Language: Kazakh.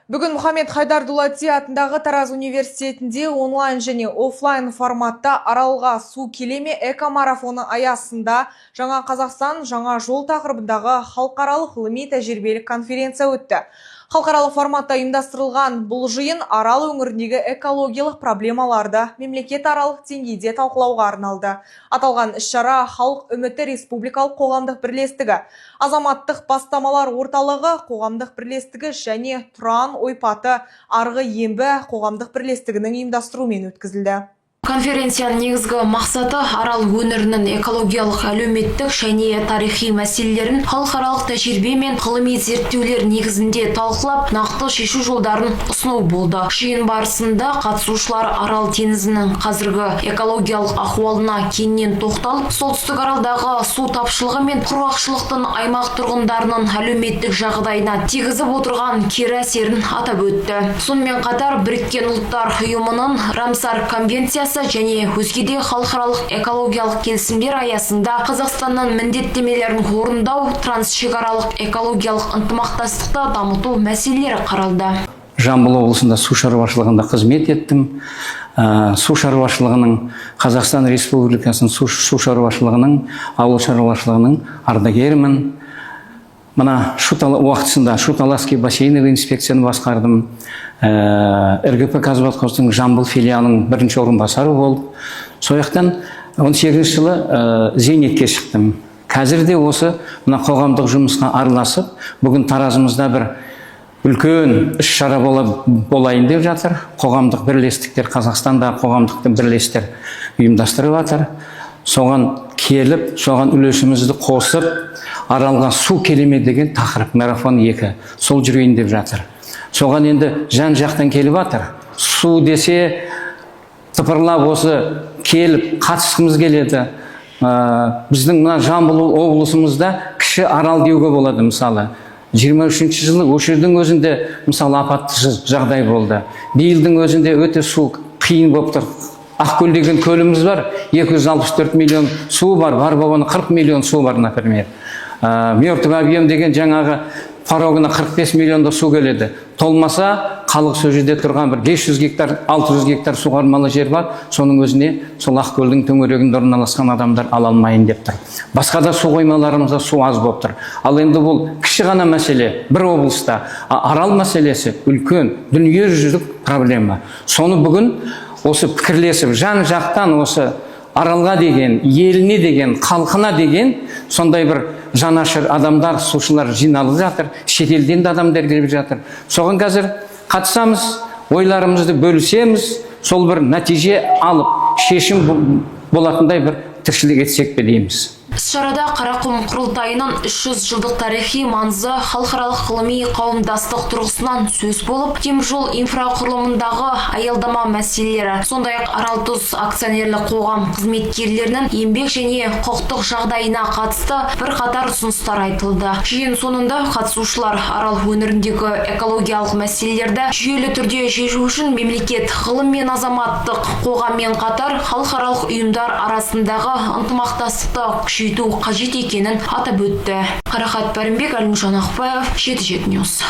Бүгін Мұхаммед Хайдар Дулати атындағы Тараз университетінде онлайн және офлайн форматта аралға су келеме эко-марафоны аясында Жаңа Қазақстан, жаңа жол тақырыбындағы халықаралық ғылыми тәжірибелік конференция өтті. Халықаралық форматта ұйымдастырылған бұл жиын Арал өңіріндегі экологиялық проблемаларды мемлекет аралық деңгейде талқылауға арналды. Аталған іс-шара Халық үміті республикалық қоғамдық бірлестігі, азаматтық бастамалар орталығы қоғамдық бірлестігі және Тұран ойпаты арғы ембі қоғамдық бірлестігінің ұйымдастыруымен өткізілді. Конференцияның негізгі мақсаты Арал өңірінің экологиялық, әлеуметтік және тарихи мәселелерін халықаралық тәжірибе мен ғылыми зерттеулер негізінде талқылап, нақты шешу жолдарын ұсыну болды. Жиын барысында қатысушылар Арал теңізінің қазіргі экологиялық ахуалына кеңінен тоқталып, солтүстік Аралдағы су тапшылығы мен құрғақшылықтың аймақ тұрғындарының әлеуметтік жағдайына тигізіп отырған кері әсерін атап өтті. Сонымен қатар Біріккен ұлттар ұйымының Рамсар конвенциясы және өзге де халықаралық экологиялық келісімдер аясында Қазақстанның міндеттемелерін орындау, трансшекаралық экологиялық ынтымақтастықты дамыту мәселелері қаралды. Жамбыл облысында су шаруашылығында қызмет еттім. Су шаруашылығының, Қазақстан Республикасының су шаруашылығының, ауыл шаруашылығының ардагерімін. Мына уақытысында Шу-Таласский бассейновый инспекцияны басқардым. РГП Казбатқостың Жамбыл филиалының бірінші орынбасары болып. Сояқтан 18 жылы зейнетке шықтым. Қазірде осы мына қоғамдық жұмысқа араласып, бүгін Таразымызда бір үлкен іс-шара болайын деп жатыр. Қоғамдық бірлестіктер, Қазақстанда қоғамдық бірлестіктер ұйымдастырып жатыр. Соған келіп, соған үлесімізді қосып, Аралға су келеме деген тақырып марафон 2 сол жүрейін деп жатыр. Соған енді жан жақтан келіп жатыр. Су десе тыпырлап осы келіп қатысқымыз келеді. Біздің мына Жамбыл облысымызда кіші Арал деуге болады. Мысалы 23-ші жылы өшірдің өзінде мысалы апатты жағдай болды. Биылдың өзінде өте су қиын болып тұр. Ақкөл деген көліміз бар, 264 миллион су бар, бар болғаны 40 миллион су бар, например. Мертвый объем деген жаңағы порогына 45 миллионда су келеді. Толмаса, халық сол жерде тұрған бір 500 гектар, 600 гектар суғармалы жер бар, соның өзіне сол Ақкөлдің төңірегінде орналасқан адамдар ала алмайын деп тұр. Басқа да су қоймаларымызда су аз болып тұр. Ал енді бұл кіші ғана мәселе, бір облыста. Арал мәселесі үлкен, дүниежүзілік проблема. Соны бүгін осы пікірлесіп, жан жақтан осы Аралға деген, еліне деген, халқына деген сондай бір жанашыр адамдар, сушылар жиналып жатыр, шетелден де адамдар келіп жатыр. Соған қазір қатысамыз, ойларымызды бөлісеміз, сол бір нәтиже алып, шешім болатындай бір тіршілік етсек пе дейміз. Іс-шарада Қарақұм құрылтайының 300 жылдық тарихи маңызы халықаралық ғылыми қауымдастық тұрғысынан сөз болып, теміржол инфрақұрылымындағы аялдама мәселелері, сондай-ақ Аралтұз акционерлік қоғам қызметкерлерінің еңбек және құқықтық жағдайына қатысты бірқатар ұсыныстар айтылды. Жиын соңында қатысушылар Арал өңіріндегі экологиялық мәселелерді жүйелі түрде шешу үшін мемлекет, ғылым мен азаматтық қоғаммен қатар халықаралық ұйымдар арасындағы ынтымақтастықты күшейту қажет екенін атап өтті. Қарақат Пәрімбек, Әлімжан Ақпаев, 7/7 News.